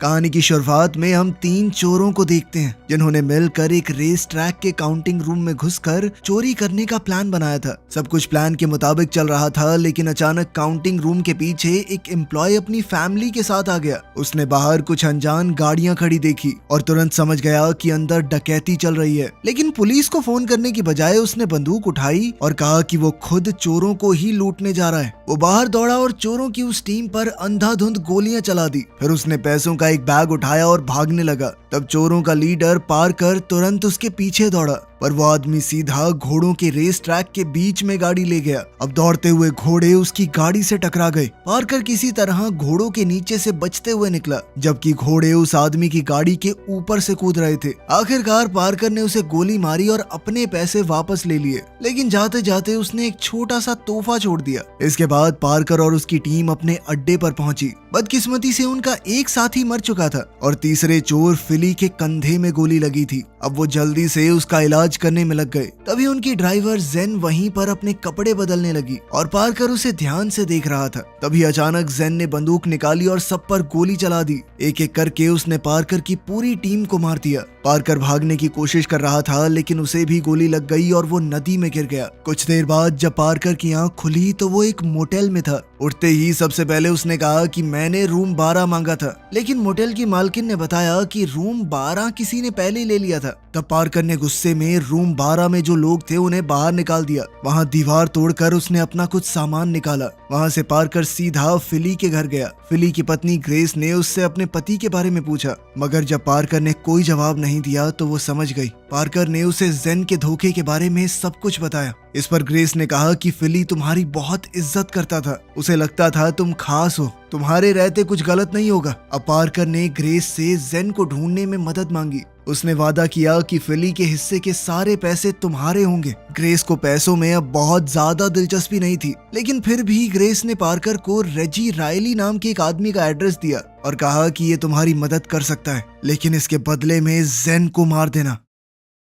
कहानी की शुरुआत में हम 3 चोरों को देखते हैं जिन्होंने मिलकर एक रेस ट्रैक के काउंटिंग रूम में घुसकर चोरी करने का प्लान बनाया था। सब कुछ प्लान के मुताबिक चल रहा था, लेकिन अचानक काउंटिंग रूम के पीछे एक एम्प्लॉय अपनी फैमिली के साथ आ गया। उसने बाहर कुछ अनजान गाड़ियां खड़ी देखी और तुरंत समझ गया कि अंदर डकैती चल रही है। लेकिन पुलिस को फोन करने की बजाय उसने बंदूक उठाई और कहा कि वो खुद चोरों को ही लूटने जा रहा है। वो बाहर दौड़ा और चोरों की उस टीम पर अंधाधुंध गोलियां चला दी। फिर उसने पैसों का एक बैग उठाया और भागने लगा। तब चोरों का लीडर पार्कर तुरंत उसके पीछे दौड़ा, पर वो आदमी सीधा घोड़ों के रेस ट्रैक के बीच में गाड़ी ले गया। अब दौड़ते हुए घोड़े उसकी गाड़ी से टकरा गए। पार्कर किसी तरह घोड़ों के नीचे से बचते हुए निकला, जबकि घोड़े उस आदमी की गाड़ी के ऊपर से कूद रहे थे। आखिरकार पार्कर ने उसे गोली मारी और अपने पैसे वापस ले लिए, लेकिन जाते जाते उसने एक छोटा सा तोहफा छोड़ दिया। इसके बाद पार्कर और उसकी टीम अपने अड्डे पर पहुंची। बदकिस्मती से उनका एक साथी मर चुका था और तीसरे चोर फिली के कंधे में गोली लगी थी। अब वो जल्दी से उसका इलाज करने में लग गए। तभी उनकी ड्राइवर जेन वहीं पर अपने कपड़े बदलने लगी और पार्कर उसे ध्यान से देख रहा था। तभी अचानक जेन ने बंदूक निकाली और सब पर गोली चला दी। एक एक करके उसने पार्कर की पूरी टीम को मार दिया। पार्कर भागने की कोशिश कर रहा था, लेकिन उसे भी गोली लग गई और वो नदी में गिर गया। कुछ देर बाद जब पार्कर की आंख खुली तो वो एक मोटेल में था। उठते ही सबसे पहले उसने कहा कि मैंने रूम 12 मांगा था, लेकिन मोटेल की मालकिन ने बताया कि रूम 12 किसी ने पहले ही ले लिया था। तब पार्कर ने गुस्से में रूम 12 में जो लोग थे उन्हें बाहर निकाल दिया। वहाँ दीवार तोड़कर उसने अपना कुछ सामान निकाला। वहाँ से पार्कर सीधा फिली के घर गया। फिली की पत्नी ग्रेस ने उससे अपने पति के बारे में पूछा, मगर जब पार्कर ने कोई जवाब नहीं दिया तो वो समझ गई। पार्कर ने उसे जेन के धोखे के बारे में सब कुछ बताया। इस पर ग्रेस ने कहा कि फिली तुम्हारी बहुत इज्जत करता था, उसे लगता था तुम खास हो, तुम्हारे रहते कुछ गलत नहीं होगा। अब पार्कर ने ग्रेस से जेन को ढूंढने में मदद मांगी। उसने वादा किया कि फिली के हिस्से के सारे पैसे तुम्हारे होंगे। ग्रेस को पैसों में अब बहुत ज्यादा दिलचस्पी नहीं थी, लेकिन फिर भी ग्रेस ने पार्कर को रेजी रायली नाम के एक आदमी का एड्रेस दिया और कहा कि ये तुम्हारी मदद कर सकता है, लेकिन इसके बदले में जेन को मार देना।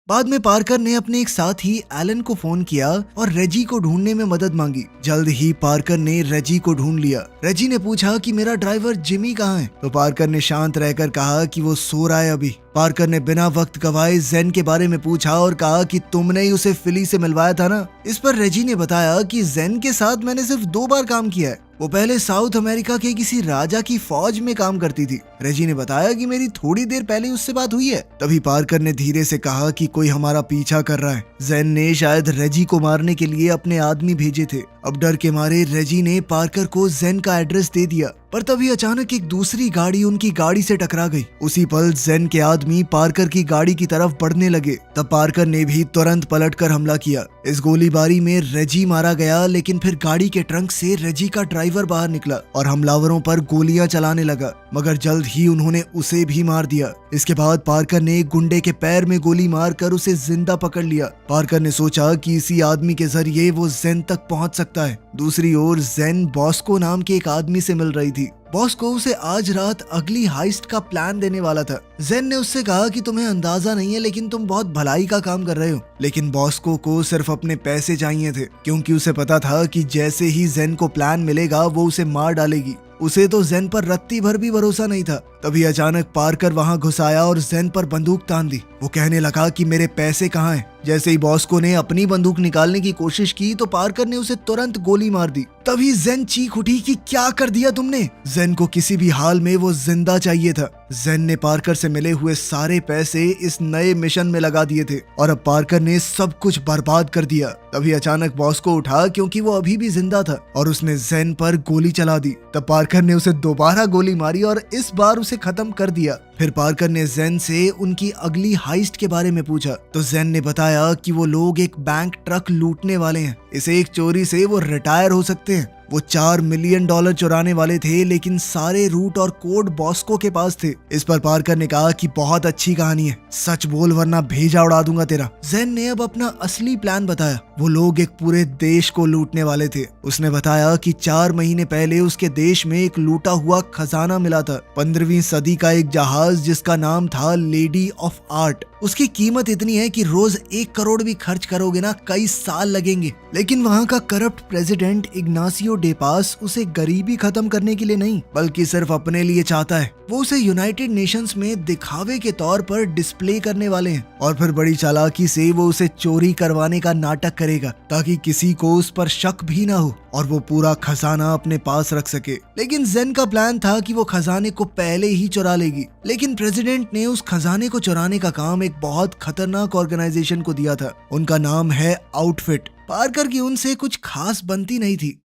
बाद में पार्कर ने अपने एक साथी एलन को फोन किया और रेजी को ढूंढने में मदद मांगी। जल्द ही पार्कर ने रेजी को ढूंढ लिया। रेजी ने पूछा कि मेरा ड्राइवर जिमी कहाँ है, तो पार्कर ने शांत रहकर कहा कि वो सो रहा है अभी। पार्कर ने बिना वक्त गवाए जेन के बारे में पूछा और कहा कि तुमने ही उसे फिली से मिलवाया था ना। इस पर रेजी ने बताया कि जेन के साथ मैंने सिर्फ 2 बार काम किया है। वो पहले साउथ अमेरिका के किसी राजा की फौज में काम करती थी। रेजी ने बताया कि मेरी थोड़ी देर पहले उससे बात हुई है। तभी पार्कर ने धीरे से कहा कि कोई हमारा पीछा कर रहा है। जेन ने शायद रेजी को मारने के लिए अपने आदमी भेजे थे। अब डर के मारे रेजी ने पार्कर को जेन का एड्रेस दे दिया, पर तभी अचानक एक दूसरी गाड़ी उनकी गाड़ी से टकरा गई। उसी पल जेन के आदमी पार्कर की गाड़ी की तरफ बढ़ने लगे। तब पार्कर ने भी तुरंत पलटकर हमला किया। इस गोलीबारी में रेजी मारा गया, लेकिन फिर गाड़ी के ट्रंक से रेजी का ड्राइवर बाहर निकला और हमलावरों पर गोलियां चलाने लगा, मगर जल्द ही उन्होंने उसे भी मार दिया। इसके बाद पार्कर ने एक गुंडे के पैर में गोली मारकर उसे जिंदा पकड़ लिया। पार्कर ने सोचा कि इसी आदमी के जरिए वो जेन तक पहुंच सकता है। दूसरी ओर जेन बॉस्को नाम के एक आदमी से मिल रही थी। बॉस्को उसे आज रात अगली हाइस्ट का प्लान देने वाला था। जेन ने उससे कहा कि तुम्हें अंदाजा नहीं है, लेकिन तुम बहुत भलाई का काम कर रहे हो। लेकिन बॉस्को को सिर्फ अपने पैसे चाहिए थे, क्योंकि उसे पता था कि जैसे ही जेन को प्लान मिलेगा वो उसे मार डालेगी। उसे तो जेन पर रत्ती भर भी भरोसा नहीं था। तभी अचानक पार्कर वहां घुस आया और जेन पर बंदूक तान दी। वो कहने लगा कि मेरे पैसे कहाँ हैं। जैसे ही बॉस्को ने अपनी बंदूक निकालने की कोशिश की तो पार्कर ने उसे तुरंत गोली मार दी। तभी जेन चीख उठी कि क्या कर दिया तुमने। जेन को किसी भी हाल में वो जिंदा चाहिए था। जेन ने पार्कर से मिले हुए सारे पैसे इस नए मिशन में लगा दिए थे और अब पार्कर ने सब कुछ बर्बाद कर दिया। तभी अचानक बॉस्को उठा, क्योंकि वो अभी भी जिंदा था, और उसने जेन पर गोली चला दी। तब पार्कर ने उसे दोबारा गोली मारी और इस बार उसे खत्म कर दिया। फिर पार्कर ने जेन से उनकी अगली हाइस्ट के बारे में पूछा, तो जेन ने बताया कि वो लोग एक बैंक ट्रक लूटने वाले हैं। इस एक चोरी से वो रिटायर हो सकते हैं। वो $4 मिलियन चुराने वाले थे, लेकिन सारे रूट और कोड बॉस्को के पास थे। इस पर पार्कर ने कहा कि बहुत अच्छी कहानी है, सच बोल वरना भेजा उड़ा दूंगा तेरा। जेन ने अब अपना असली प्लान बताया। वो लोग एक पूरे देश को लूटने वाले थे। उसने बताया कि 4 महीने पहले उसके देश में एक लूटा हुआ खजाना मिला था। 15वीं सदी का एक जहाज जिसका नाम था लेडी ऑफ आर्ट। उसकी कीमत इतनी है कि रोज 1 करोड़ भी खर्च करोगे ना कई साल लगेंगे। लेकिन वहाँ का करप्ट प्रेसिडेंट इग्नासियो डे पास उसे गरीबी खत्म करने के लिए नहीं बल्कि सिर्फ अपने लिए चाहता है। वो उसे यूनाइटेड नेशंस में दिखावे के तौर पर डिस्प्ले करने वाले हैं और फिर बड़ी चालाकी से वो उसे चोरी करवाने का नाटक करेगा ताकि किसी को उस पर शक भी ना हो और वो पूरा खजाना अपने पास रख सके। लेकिन जेन का प्लान था कि वो खजाने को पहले ही चुरा लेगी, लेकिन प्रेसिडेंट ने उस खजाने को चुराने का काम एक बहुत खतरनाक ऑर्गेनाइजेशन को दिया था। उनका नाम है आउटफिट। पार्कर की उनसे कुछ खास बनती नहीं थी।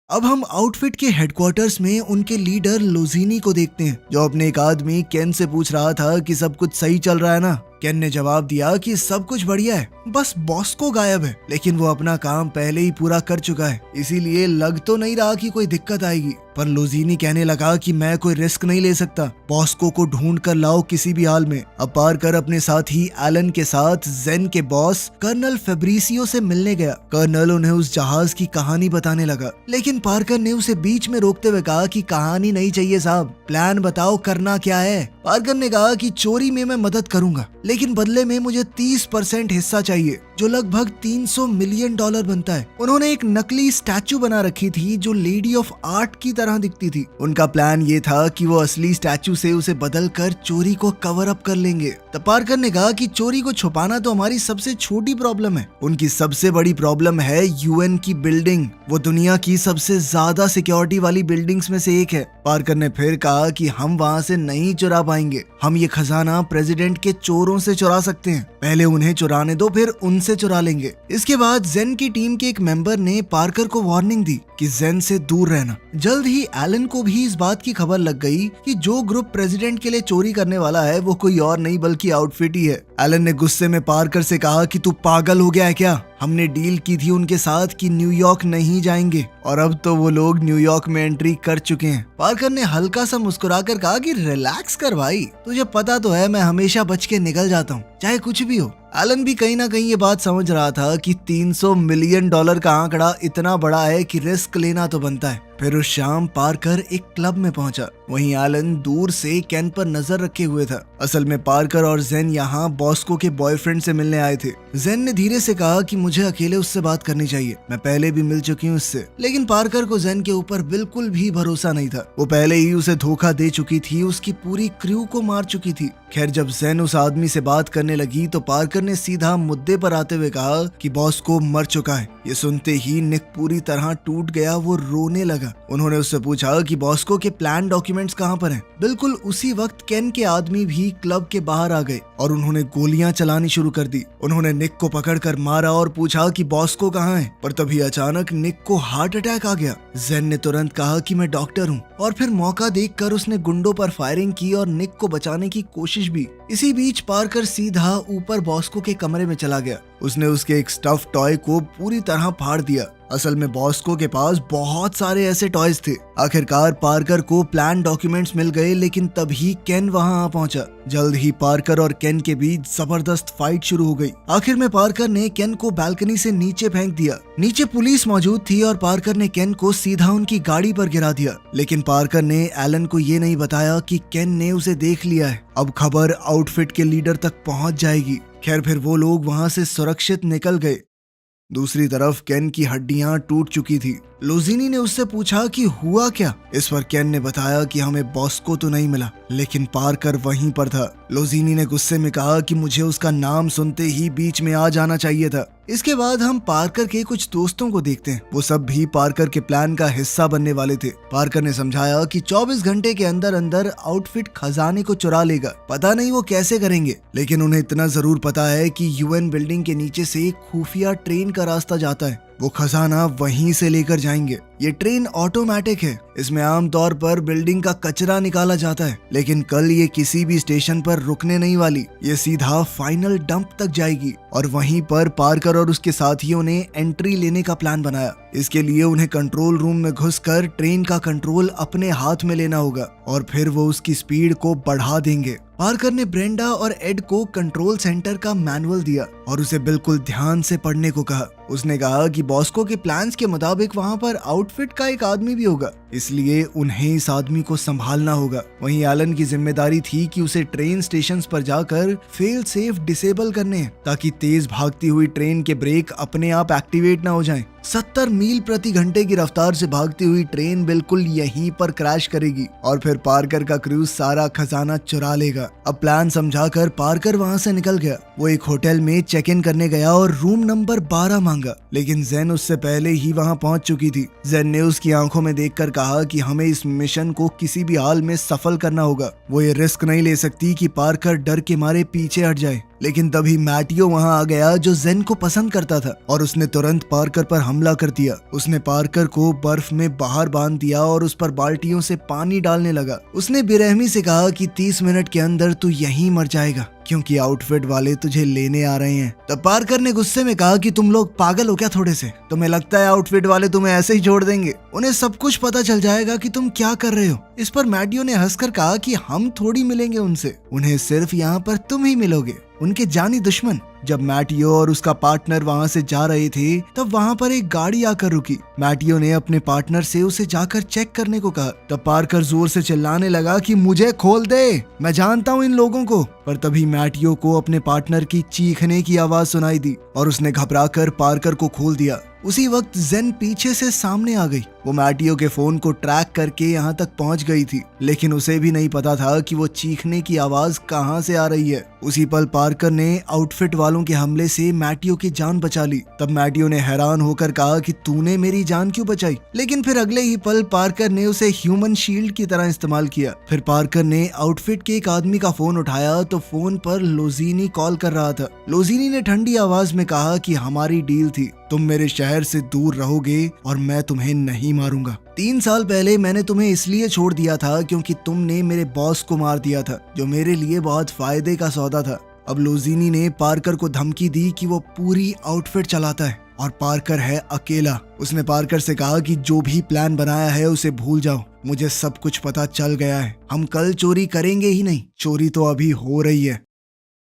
अब हम आउटफिट के हेडक्वार्टर्स में उनके लीडर लोजीनी को देखते हैं, जो अपने एक आदमी केन से पूछ रहा था कि सब कुछ सही चल रहा है ना। केन ने जवाब दिया कि सब कुछ बढ़िया है, बस बॉस्को गायब है, लेकिन वो अपना काम पहले ही पूरा कर चुका है, इसीलिए लग तो नहीं रहा कि कोई दिक्कत आएगी। पर लोजीनी कहने लगा कि मैं कोई रिस्क नहीं ले सकता, बॉस्को को ढूंढ कर लाओ किसी भी हाल में। अब पार्कर अपने साथी एलन के साथ जेन के बॉस कर्नल फेब्रिसियो से मिलने गया। कर्नल उन्हें उस जहाज की कहानी बताने लगा, लेकिन पार्कर ने उसे बीच में रोकते हुए कहा कि कहानी नहीं चाहिए साहब, प्लान बताओ करना क्या है। पार्कर ने कहा कि चोरी में मैं मदद करूंगा, लेकिन बदले में मुझे 30% हिस्सा चाहिए, जो लगभग $300 मिलियन बनता है। उन्होंने एक नकली स्टैचू बना रखी थी जो लेडी ऑफ आर्ट की तरह दिखती थी। उनका प्लान ये था कि वो असली स्टैचू से उसे बदलकर चोरी को कवर अप कर लेंगे। तब पार्कर ने कहा कि चोरी को छुपाना तो हमारी सबसे छोटी प्रॉब्लम है, उनकी सबसे बड़ी प्रॉब्लम है यूएन की बिल्डिंग। वो दुनिया की सबसे ज्यादा सिक्योरिटी वाली बिल्डिंग्स में से एक है। पार्कर ने फिर कहा कि हम वहाँ से नहीं चुरा पाएंगे, हम ये खजाना प्रेसिडेंट के चोरों से चुरा सकते हैं, पहले उन्हें चुराने दो फिर उनसे चुरा लेंगे। इसके बाद जेन की टीम के एक मेंबर ने पार्कर को वार्निंग दी कि जेन से दूर रहना। जल्द ही एलन को भी इस बात की खबर लग गई कि जो ग्रुप प्रेसिडेंट के लिए चोरी करने वाला है वो कोई और नहीं बल्कि आउटफिट ही है। एलन ने गुस्से में पार्कर से कहा कि तू पागल हो गया है क्या? हमने डील की थी उनके साथ कि न्यूयॉर्क नहीं जाएंगे और अब तो वो लोग न्यूयॉर्क में एंट्री कर चुके हैं। पार्कर ने हल्का सा मुस्कुराकर कहा कि रिलैक्स कर भाई, तुझे पता तो है मैं हमेशा बच के निकल जाता हूँ, चाहे कुछ भी हो। एलन भी कहीं ना कहीं ये बात समझ रहा था कि $300 मिलियन का आंकड़ा इतना बड़ा है कि रिस्क लेना तो बनता है। फिर उस शाम पार्कर एक क्लब में पहुंचा। वहीं एलन दूर से केन पर नजर रखे हुए था। असल में पार्कर और जेन यहाँ बॉस्को के बॉयफ्रेंड से मिलने आए थे। जेन ने धीरे से कहा कि मुझे अकेले उससे बात करनी चाहिए, मैं पहले भी मिल चुकी हूँ उससे। लेकिन पार्कर को जेन के ऊपर बिल्कुल भी भरोसा नहीं था। वो पहले ही उसे धोखा दे चुकी थी, उसकी पूरी क्रू को मार चुकी थी। खैर जब जेन उस आदमी से बात करने लगी तो पार्कर ने सीधा मुद्दे पर आते हुए कहा कि बॉस्को मर चुका है। ये सुनते ही निक पूरी तरह टूट गया, वो रोने लगा। उन्होंने उससे पूछा कि बॉस्को के प्लान डॉक्यूमेंट्स कहाँ पर हैं। बिल्कुल उसी वक्त केन के आदमी भी क्लब के बाहर आ गए और उन्होंने गोलियां चलानी शुरू कर दी। उन्होंने निक को पकड़कर मारा और पूछा कि बॉस्को कहाँ है, पर तभी अचानक निक को हार्ट अटैक आ गया। जेन ने तुरंत कहा कि मैं डॉक्टर हूँ और फिर मौका देखकर उसने गुंडों पर फायरिंग की और निक को बचाने की कोशिश भी। इसी बीच पार्कर सीधा ऊपर बॉस्को के कमरे में चला गया। उसने उसके एक स्टफ टॉय को पूरी तरह फाड़ दिया। असल में बॉस्को के पास बहुत सारे ऐसे टॉयज थे। आखिरकार पार्कर को प्लान डॉक्यूमेंट्स मिल गए, लेकिन तभी केन वहां आ पहुंचा। जल्द ही पार्कर और केन के बीच जबरदस्त फाइट शुरू हो गई। आखिर में पार्कर ने केन को बालकनी से नीचे फेंक दिया। नीचे पुलिस मौजूद थी और पार्कर ने केन को सीधा उनकी गाड़ी पर गिरा दिया। लेकिन पार्कर ने एलन को ये नहीं बताया कि केन ने उसे देख लिया है। अब खबर आउटफिट के लीडर तक पहुंच जाएगी। खैर फिर वो लोग वहां से सुरक्षित निकल गए। दूसरी तरफ केन की हड्डियां टूट चुकी थी। लोजीनी ने उससे पूछा कि हुआ क्या। इस पर केन ने बताया कि हमें बॉस्को तो नहीं मिला, लेकिन पार्कर वहीं पर था। लोजीनी ने गुस्से में कहा कि मुझे उसका नाम सुनते ही बीच में आ जाना चाहिए था। इसके बाद हम पार्कर के कुछ दोस्तों को देखते हैं। वो सब भी पार्कर के प्लान का हिस्सा बनने वाले थे। पार्कर ने समझाया कि 24 घंटे के अंदर अंदर आउटफिट खजाने को चुरा लेगा। पता नहीं वो कैसे करेंगे, लेकिन उन्हें इतना जरूर पता है कि यूएन बिल्डिंग के नीचे से एक खुफिया ट्रेन का रास्ता जाता है। वो खजाना वहीं से लेकर जाएंगे। ये ट्रेन ऑटोमेटिक है, इसमें आमतौर पर बिल्डिंग का कचरा निकाला जाता है, लेकिन कल ये किसी भी स्टेशन पर रुकने नहीं वाली। ये सीधा फाइनल डंप तक जाएगी और वहीं पर पार्कर और उसके साथियों ने एंट्री लेने का प्लान बनाया। इसके लिए उन्हें कंट्रोल रूम में घुसकर ट्रेन का कंट्रोल अपने हाथ में लेना होगा और फिर वो उसकी स्पीड को बढ़ा देंगे। पार्कर ने ब्रेंडा और एड को कंट्रोल सेंटर का मैनुअल दिया और उसे बिल्कुल ध्यान से पढ़ने को कहा। उसने कहा कि बॉस्को के प्लान्स के मुताबिक वहां पर आउटफिट का एक आदमी भी होगा। इसलिए उन्हें इस आदमी को संभालना होगा। वहीं एलन की जिम्मेदारी थी कि उसे ट्रेन स्टेशन पर जाकर फेल सेफ डिसेबल करने हैं ताकि तेज भागती हुई ट्रेन के ब्रेक अपने आप एक्टिवेट ना हो जाएं। 70 मील प्रति घंटे की रफ्तार से भागती हुई ट्रेन बिल्कुल यहीं पर क्रैश करेगी और फिर पार्कर का क्रू सारा खजाना चुरा लेगा। अब प्लान समझाकर पार्कर वहां से निकल गया। वो एक होटल में चेक इन करने गया और रूम नंबर 12 मांगा, लेकिन जेन उससे पहले ही वहां पहुंच चुकी थी। जेन ने उसकी आंखों में देखकर कहा कि हमें इस मिशन को किसी भी हाल में सफल करना होगा। वो ये रिस्क नहीं ले सकती कि पार्कर डर के मारे पीछे हट जाए। लेकिन तभी मैटियो वहां आ गया जो जेन को पसंद करता था और उसने तुरंत पार्कर पर हमला कर दिया। उसने पार्कर को बर्फ में बाहर बांध दिया और उस पर बाल्टियों से पानी डालने लगा। उसने बेरहमी से कहा कि 30 मिनट के अंदर तू यहीं मर जाएगा क्योंकि आउटफिट वाले तुझे लेने आ रहे हैं। तब पार्कर ने गुस्से में कहा कि तुम लोग पागल हो क्या थोड़े से? तुम्हें लगता है आउटफिट वाले तुम्हें ऐसे ही छोड़ देंगे? उन्हें सब कुछ पता चल जाएगा कि तुम क्या कर रहे हो। इस पर मैटियो ने हंसकर कहा कि हम थोड़ी मिलेंगे उनसे, उन्हें सिर्फ यहाँ पर तुम ही मिलोगे, उनके जानी दुश्मन। जब मैटियो और उसका पार्टनर वहां से जा रहे थे तब वहां पर एक गाड़ी आकर रुकी। मैटियो ने अपने पार्टनर से उसे जाकर चेक करने को कहा। तब पार्कर जोर से चिल्लाने लगा कि मुझे खोल दे, मैं जानता हूँ इन लोगों को। पर तभी मैटियो को अपने पार्टनर की चीखने की आवाज सुनाई दी और उसने घबराकर पार्कर को खोल दिया। उसी वक्त जेन पीछे से सामने आ गई। वो मैटियो के फोन को ट्रैक करके यहाँ तक पहुँच गई थी, लेकिन उसे भी नहीं पता था कि वो चीखने की आवाज कहाँ से आ रही है। उसी पल पार्कर ने आउटफिट वालों के हमले से मैटियो की जान बचा ली। तब मैटियो ने हैरान होकर कहा कि तूने मेरी जान क्यों बचाई? लेकिन फिर अगले ही पल पार्कर ने उसे ह्यूमन शील्ड की तरह इस्तेमाल किया। फिर पार्कर ने आउटफिट के एक आदमी का फोन उठाया तो फोन पर लोजीनी कॉल कर रहा था। लोजीनी ने ठंडी आवाज में कहा कि हमारी डील थी, तुम मेरे शहर से दूर रहोगे और मैं तुम्हें नहीं मारूंगा। 3 साल पहले मैंने तुम्हें इसलिए छोड़ दिया था क्योंकि तुमने मेरे बॉस को मार दिया था, जो मेरे लिए बहुत फायदे का सौदा था। अब लोजीनी ने पार्कर को धमकी दी कि वो पूरी आउटफिट चलाता है और पार्कर है अकेला। उसने पार्कर से कहा कि जो भी प्लान बनाया है उसे भूल जाओ, मुझे सब कुछ पता चल गया है। हम कल चोरी करेंगे ही नहीं, चोरी तो अभी हो रही है।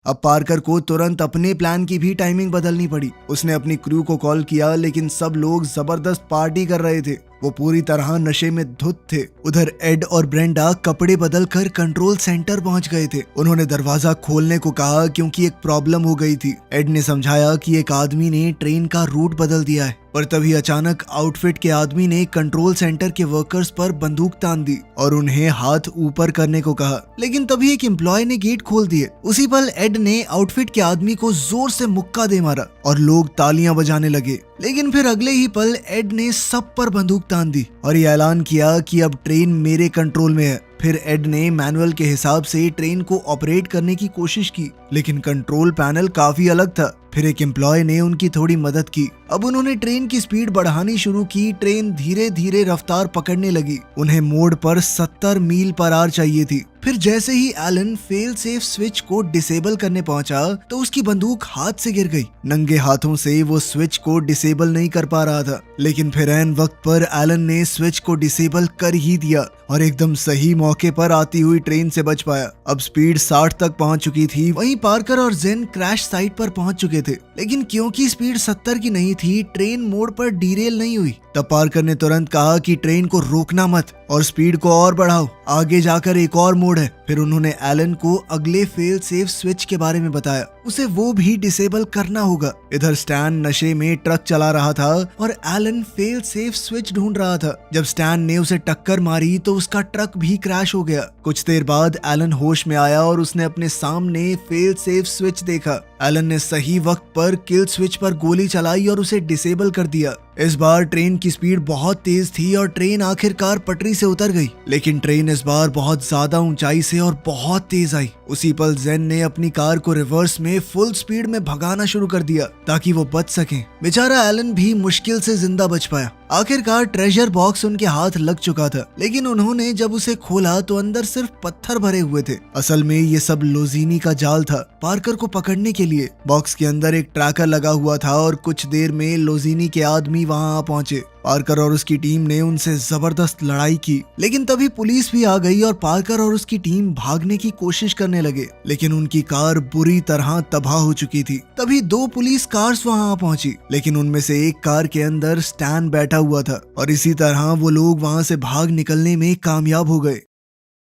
अब पार्कर को तुरंत अपने प्लान की भी टाइमिंग बदलनी पड़ी। उसने अपनी क्रू को कॉल किया, लेकिन सब लोग जबरदस्त पार्टी कर रहे थे। वो पूरी तरह नशे में धुत थे। उधर एड और ब्रेंडा कपड़े बदलकर कंट्रोल सेंटर पहुंच गए थे। उन्होंने दरवाजा खोलने को कहा क्योंकि एक प्रॉब्लम हो गई थी। एड ने समझाया कि एक आदमी ने ट्रेन का रूट बदल दिया है, पर तभी अचानक आउटफिट के आदमी ने कंट्रोल सेंटर के वर्कर्स पर बंदूक तान दी और उन्हें हाथ ऊपर करने को कहा। लेकिन तभी एक एम्प्लॉय ने गेट खोल दिए। उसी पल एड ने आउटफिट के आदमी को जोर से मुक्का दे मारा और लोग तालियां बजाने लगे। लेकिन फिर अगले ही पल एड ने सब पर बंदूक तान दी और ये ऐलान किया कि अब ट्रेन मेरे कंट्रोल में है। फिर एड ने मैनुअल के हिसाब से ट्रेन को ऑपरेट करने की कोशिश की, लेकिन कंट्रोल पैनल काफी अलग था। फिर एक एम्प्लॉय ने उनकी थोड़ी मदद की। अब उन्होंने ट्रेन की स्पीड बढ़ानी शुरू की। ट्रेन धीरे धीरे रफ्तार पकड़ने लगी। उन्हें मोड़ पर 70 मील पर आवर चाहिए थी। फिर जैसे ही एलन फेल सेफ स्विच को डिसेबल करने पहुंचा तो उसकी बंदूक हाथ से गिर गई। नंगे हाथों से वो स्विच को डिसेबल नहीं कर पा रहा था, लेकिन फिर ऐन वक्त पर एलन ने स्विच को डिसेबल कर ही दिया और एकदम सही मौके पर आती हुई ट्रेन से बच पाया। अब स्पीड 60 तक पहुंच चुकी थी। वहीं पार्कर और जेन क्रैश साइट पर पहुंच चुके थे, लेकिन क्योंकि स्पीड 70 की नहीं थी, ट्रेन मोड़ पर डीरेल नहीं हुई। तब पार्कर ने तुरंत कहा कि ट्रेन को रोकना मत और स्पीड को और बढ़ाओ, आगे जाकर एक और मोड़ है। फिर उन्होंने एलन को अगले फेल सेफ स्विच के बारे में बताया, उसे वो भी डिसेबल करना होगा। इधर स्टैन नशे में ट्रक चला रहा था और एलन फेल सेफ स्विच ढूंढ रहा था। जब स्टैन ने उसे टक्कर मारी तो उसका ट्रक भी क्रैश हो गया। कुछ देर बाद एलन होश में आया और उसने अपने सामने फेल सेफ स्विच देखा। एलन ने सही वक्त पर किल स्विच पर गोली चलाई और उसे डिसेबल कर दिया। इस बार ट्रेन की स्पीड बहुत तेज थी और ट्रेन आखिरकार पटरी से उतर गई, लेकिन ट्रेन इस बार बहुत ज्यादा ऊंचाई से और बहुत तेज आई। उसी पल जेन ने अपनी कार को रिवर्स में फुल स्पीड में भगाना शुरू कर दिया ताकि वो बच सके। बेचारा एलन भी मुश्किल से जिंदा बच पाया। आखिरकार ट्रेजर बॉक्स उनके हाथ लग चुका था, लेकिन उन्होंने जब उसे खोला तो अंदर सिर्फ पत्थर भरे हुए थे। असल में ये सब लोजीनी का जाल था पार्कर को पकड़ने के लिए। बॉक्स के अंदर एक ट्रैकर लगा हुआ था और कुछ देर में लोजीनी के आदमी वहां आ पहुंचे। पार्कर और उसकी टीम ने उनसे जबरदस्त लड़ाई की, लेकिन तभी पुलिस भी आ गई और पार्कर और उसकी टीम भागने की कोशिश करने लगे, लेकिन उनकी कार बुरी तरह तबाह हो चुकी थी। तभी 2 पुलिस कार्स वहां पहुंची, लेकिन उनमें से एक कार के अंदर स्टैन बैठा हुआ था और इसी तरह वो लोग वहां से भाग निकलने में कामयाब हो गए।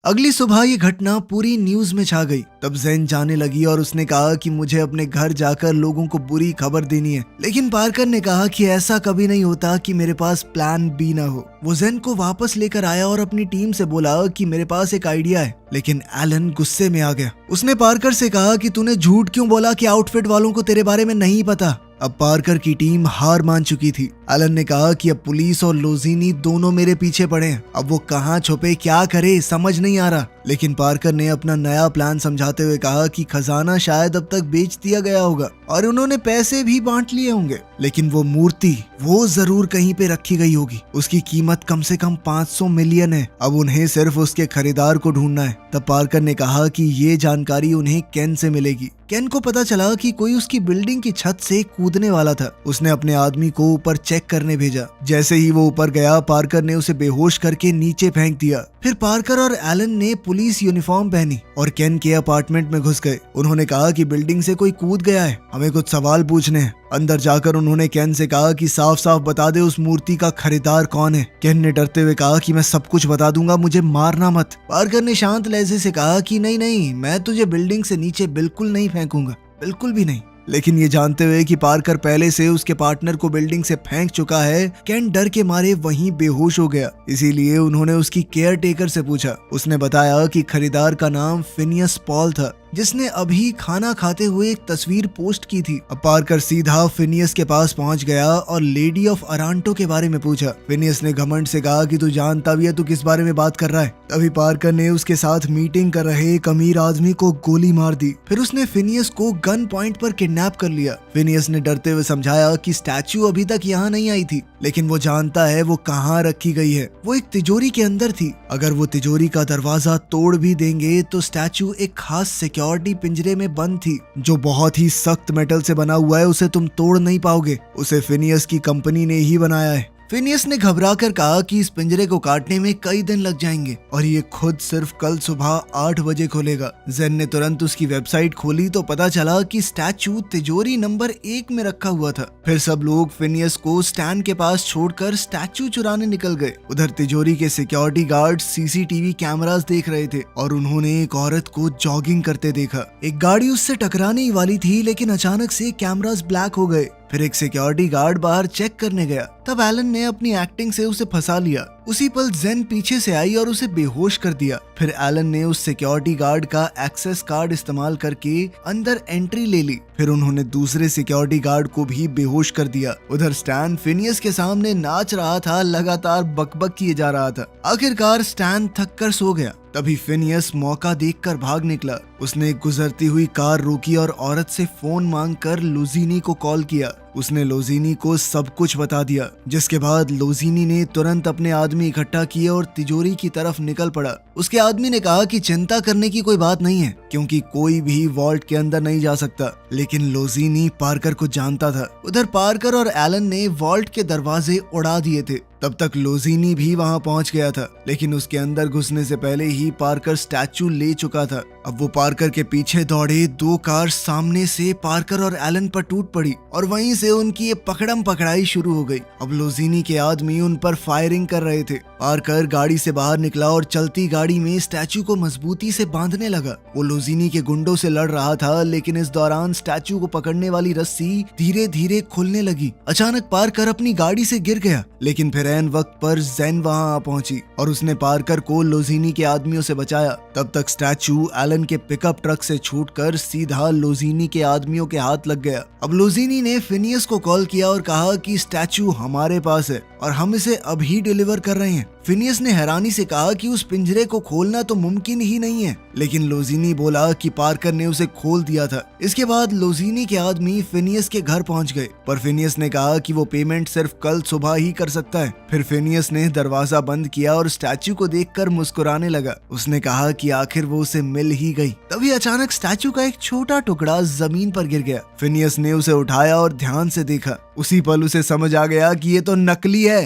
अगली सुबह ये घटना पूरी न्यूज में छा गई। तब ज़ेन जाने लगी और उसने कहा कि मुझे अपने घर जाकर लोगों को बुरी खबर देनी है, लेकिन पार्कर ने कहा कि ऐसा कभी नहीं होता कि मेरे पास प्लान बी ना हो। वो ज़ेन को वापस लेकर आया और अपनी टीम से बोला कि मेरे पास एक आइडिया है, लेकिन एलन गुस्से में आ गया। उसने पार्कर से कहा कि तूने झूठ क्यों बोला कि आउटफिट वालों को तेरे बारे में नहीं पता। अब पार्कर की टीम हार मान चुकी थी। एलन ने कहा कि अब पुलिस और लोजीनी दोनों मेरे पीछे पड़े हैं, अब वो कहाँ छुपे क्या करे समझ नहीं आ रहा। लेकिन पार्कर ने अपना नया प्लान समझाते हुए कहा कि खजाना शायद अब तक बेच दिया गया होगा और उन्होंने पैसे भी बांट लिए होंगे, लेकिन वो मूर्ति वो जरूर कहीं पे रखी गई होगी। उसकी कीमत कम से कम 500 मिलियन है। अब उन्हें सिर्फ उसके खरीदार को ढूंढना है। तब पार्कर ने कहा कि ये जानकारी उन्हें केन से मिलेगी। केन को पता चला कि कोई उसकी बिल्डिंग की छत से कूदने वाला था। उसने अपने आदमी को ऊपर चेक करने भेजा। जैसे ही वो ऊपर गया, पार्कर ने उसे बेहोश करके नीचे फेंक दिया। फिर पार्कर और एलन ने पुलिस यूनिफॉर्म पहनी और केन के अपार्टमेंट में घुस गए। उन्होंने कहा कि बिल्डिंग से कोई कूद गया है, हमें कुछ सवाल पूछने हैं। अंदर जाकर उन्होंने केन से कहा कि साफ साफ बता दे उस मूर्ति का खरीदार कौन है। केन ने डरते हुए कहा कि मैं सब कुछ बता दूंगा, मुझे मारना मत। पार्कर ने शांत लहजे से कहा कि नहीं नहीं, मैं तुझे बिल्डिंग से नीचे बिल्कुल नहीं फेंकूंगा, बिल्कुल भी नहीं। लेकिन ये जानते हुए कि पार्कर पहले से उसके पार्टनर को बिल्डिंग से फेंक चुका है, केन डर के मारे वहीं बेहोश हो गया। इसीलिए उन्होंने उसकी केयर टेकर से पूछा। उसने बताया कि खरीदार का नाम फिनियस पॉल था, जिसने अभी खाना खाते हुए एक तस्वीर पोस्ट की थी। अब पार्कर सीधा फिनियस के पास पहुंच गया और लेडी ऑफ अरांटो के बारे में पूछा। फिनियस ने घमंड से कहा कि तू जानता भी है तू किस बारे में बात कर रहा है। तभी पार्कर ने उसके साथ मीटिंग कर रहे एक अमीर आदमी को गोली मार दी। फिर उसने फिनियस को गन पॉइंट पर किडनैप कर लिया। फिनियस ने डरते हुए समझाया कि स्टैचू अभी तक यहाँ नहीं आई थी, लेकिन वो जानता है वो कहाँ रखी गई है। वो एक तिजोरी के अंदर थी। अगर वो तिजोरी का दरवाजा तोड़ भी देंगे तो स्टैचू एक खास सिक्योरिटी पिंजरे में बंद थी, जो बहुत ही सख्त मेटल से बना हुआ है। उसे तुम तोड़ नहीं पाओगे। उसे फिनियस की कंपनी ने ही बनाया है। फिनियस ने घबराकर कहा कि इस पिंजरे को काटने में कई दिन लग जाएंगे और ये खुद सिर्फ कल सुबह 8 बजे खुलेगा। ज़ेन ने तुरंत उसकी वेबसाइट खोली तो पता चला कि स्टैचू तिजोरी नंबर 1 में रखा हुआ था। फिर सब लोग फिनियस को स्टैंड के पास छोड़कर स्टैचू चुराने निकल गए। उधर तिजोरी के सिक्योरिटी गार्ड सीसीटीवी कैमरास देख रहे थे और उन्होंने एक औरत को जॉगिंग करते देखा। एक गाड़ी उससे टकराने ही वाली थी, लेकिन अचानक से कैमरास ब्लैक हो गए। फिर एक सिक्योरिटी गार्ड बाहर चेक करने गया। तब एलन ने अपनी एक्टिंग से उसे फंसा लिया। उसी पल ज़ेन पीछे से आई और उसे बेहोश कर दिया। फिर एलन ने उस सिक्योरिटी गार्ड का एक्सेस कार्ड इस्तेमाल करके अंदर एंट्री ले ली। फिर उन्होंने दूसरे सिक्योरिटी गार्ड को भी बेहोश कर दिया। उधर स्टैन फिनियस के सामने नाच रहा था, लगातार बकबक किए जा रहा था। आखिरकार स्टैन थक कर सो गया। तभी फिनियस मौका देखकर भाग निकला। उसने गुजरती हुई कार रोकी और औरत से फोन मांगकर लोजीनी को कॉल किया। उसने लोजीनी को सब कुछ बता दिया, जिसके बाद लोजीनी ने तुरंत अपने आदमी इकट्ठा किए और तिजोरी की तरफ निकल पड़ा। उसके आदमी ने कहा कि चिंता करने की कोई बात नहीं है, क्योंकि कोई भी वॉल्ट के अंदर नहीं जा सकता। लेकिन लोजीनी पार्कर को जानता था। उधर पार्कर और एलन ने वॉल्ट के दरवाजे उड़ा दिए थे। तब तक लोजीनी भी वहां पहुंच गया था, लेकिन उसके अंदर घुसने से पहले ही पार्कर स्टैचू ले चुका था। अब वो पार्कर के पीछे दौड़े। 2 कार सामने से पार्कर और एलन पर टूट पड़ी और वहीं से उनकी ये पकड़म पकड़ाई शुरू हो गई। अब लोजीनी के आदमी उन पर फायरिंग कर रहे थे। पार्कर गाड़ी से बाहर निकला और चलती गाड़ी में स्टैचू को मजबूती से बांधने लगा। वो लोजीनी के गुंडों से लड़ रहा था, लेकिन इस दौरान स्टैचू को पकड़ने वाली रस्सी धीरे धीरे खुलने लगी। अचानक पार्कर अपनी गाड़ी से गिर गया, लेकिन फिर ऐन वक्त पर ज़ेन वहां आ पहुंची और उसने पार्कर को लोजीनी के आदमियों से बचाया। तब तक स्टैचू एलन के पिकअप ट्रक से छूटकर सीधा लोजीनी के आदमियों के हाथ लग गया। अब लोजीनी ने फिनियस को कॉल किया और कहा कि स्टैचू हमारे पास है और हम इसे अभी डिलीवर कर रहे हैं। फिनियस ने हैरानी से कहा कि उस पिंजरे को खोलना तो मुमकिन ही नहीं है, लेकिन लोजीनी बोला कि पार्कर ने उसे खोल दिया था। इसके बाद लोजीनी के आदमी फिनियस के घर पहुंच गए, पर फिनियस ने कहा कि वो पेमेंट सिर्फ कल सुबह ही कर सकता है। फिर फिनियस ने दरवाजा बंद किया और स्टैचू को देखकर मुस्कुराने लगा। उसने कहा कि आखिर वो उसे मिल ही गई। तभी अचानक स्टैचू का एक छोटा टुकड़ा जमीन पर गिर गया। फिनियस ने उसे उठाया और ध्यान से देखा। उसी पल उसे समझ आ गया कि ये तो नकली है।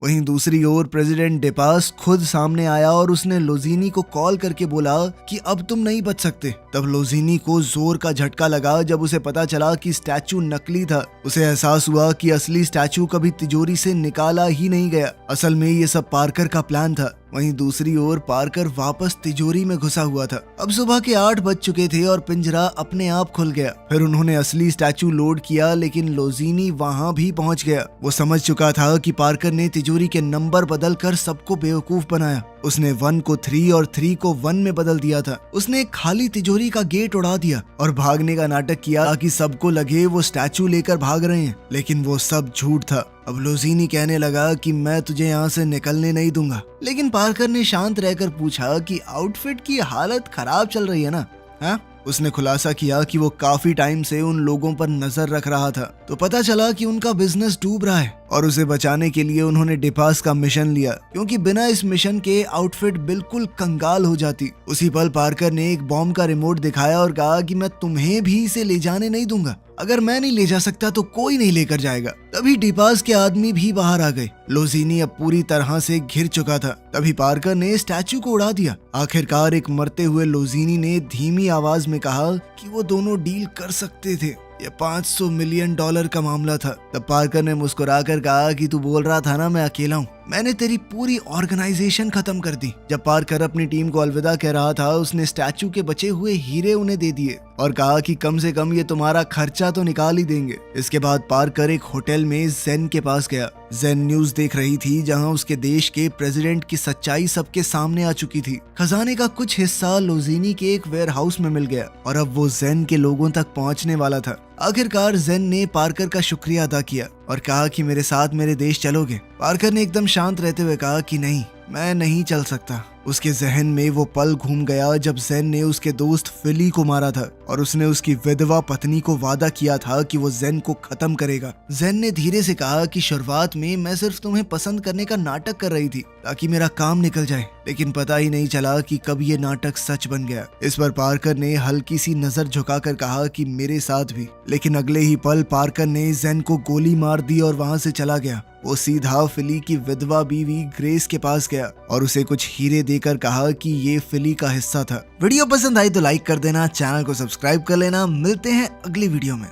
वहीं दूसरी ओर प्रेसिडेंट डेपास खुद सामने आया और उसने लोजीनी को कॉल करके बोला कि अब तुम नहीं बच सकते। तब लोजीनी को जोर का झटका लगा जब उसे पता चला कि स्टैचू नकली था। उसे एहसास हुआ कि असली स्टैचू कभी तिजोरी से निकाला ही नहीं गया। असल में ये सब पार्कर का प्लान था। वहीं दूसरी ओर पार्कर वापस तिजोरी में घुसा हुआ था। अब सुबह के 8 बज चुके थे और पिंजरा अपने आप खुल गया। फिर उन्होंने असली स्टैचू लोड किया, लेकिन लोजीनी वहां भी पहुंच गया। वो समझ चुका था कि पार्कर ने तिजोरी के नंबर बदलकर सबको बेवकूफ बनाया। उसने 1 को 3 और 3 को 1 में बदल दिया था। उसने एक खाली तिजोरी का गेट उड़ा दिया और भागने का नाटक किया ताकि सबको लगे वो स्टैचू लेकर भाग रहे हैं, लेकिन वो सब झूठ था। अब लोजीनी कहने लगा कि मैं तुझे यहाँ से निकलने नहीं दूंगा, लेकिन पार्कर ने शांत रहकर पूछा कि आउटफिट की हालत खराब चल रही है ना? हाँ? उसने खुलासा किया कि वो काफी टाइम से उन लोगों पर नजर रख रहा था, तो पता चला कि उनका बिजनेस डूब रहा है और उसे बचाने के लिए उन्होंने डेपास का मिशन लिया, क्योंकि बिना इस मिशन के आउटफिट बिल्कुल कंगाल हो जाती। उसी पल पार्कर ने एक बॉम्ब का रिमोट दिखाया और कहा कि मैं तुम्हें भी इसे ले जाने नहीं दूंगा। अगर मैं नहीं ले जा सकता तो कोई नहीं लेकर जाएगा। तभी डिपास के आदमी भी बाहर आ गए। लोजीनी अब पूरी तरह से घिर चुका था। तभी पार्कर ने स्टैचू को उड़ा दिया। आखिरकार एक मरते हुए लोजीनी ने धीमी आवाज में कहा कि वो दोनों डील कर सकते थे। ये $500 मिलियन का मामला था। तब पार्कर ने मुस्कुराकर कहा कि तू बोल रहा था ना मैं अकेला हूँ, मैंने तेरी पूरी ऑर्गेनाइजेशन खत्म कर दी। जब पार्कर अपनी टीम को अलविदा कह रहा था, उसने स्टैचू के बचे हुए हीरे उन्हें दे दिए और कहा कि कम से कम ये तुम्हारा खर्चा तो निकाल ही देंगे। इसके बाद पार्कर एक होटल में जेन के पास गया। जेन न्यूज देख रही थी, जहां उसके देश के प्रेसिडेंट की सच्चाई सबके सामने आ चुकी थी। खजाने का कुछ हिस्सा लोजीनी के एक वेयर हाउस में मिल गया और अब वो जेन के लोगों तक पहुंचने वाला था। आखिरकार जेन ने पार्कर का शुक्रिया अदा किया और कहा कि मेरे साथ मेरे देश चलोगे? पार्कर ने एकदम शांत रहते हुए कहा कि नहीं, मैं नहीं चल सकता। उसके जहन में वो पल घूम गया जब जेन ने उसके दोस्त फिली को मारा था और उसने उसकी विधवा पत्नी को वादा किया था कि वो जेन को खत्म करेगा। जेन ने धीरे से कहा कि शुरुआत में मैं सिर्फ तुम्हें पसंद करने का नाटक कर रही थी ताकि मेरा काम निकल जाए, लेकिन पता ही नहीं चला कि कब ये नाटक सच बन गया। इस पर पार्कर ने हल्की सी नजर झुकाकर कहा कि मेरे साथ भी, लेकिन अगले ही पल पार्कर ने जेन को गोली मार दी और वहां से चला गया। वो सीधा फिली की विधवा बीवी ग्रेस के पास गया और उसे कुछ हीरे देकर कहा कि ये फिली का हिस्सा था। वीडियो पसंद आई तो लाइक कर देना, चैनल को सब्सक्राइब कर लेना। मिलते हैं अगली वीडियो में।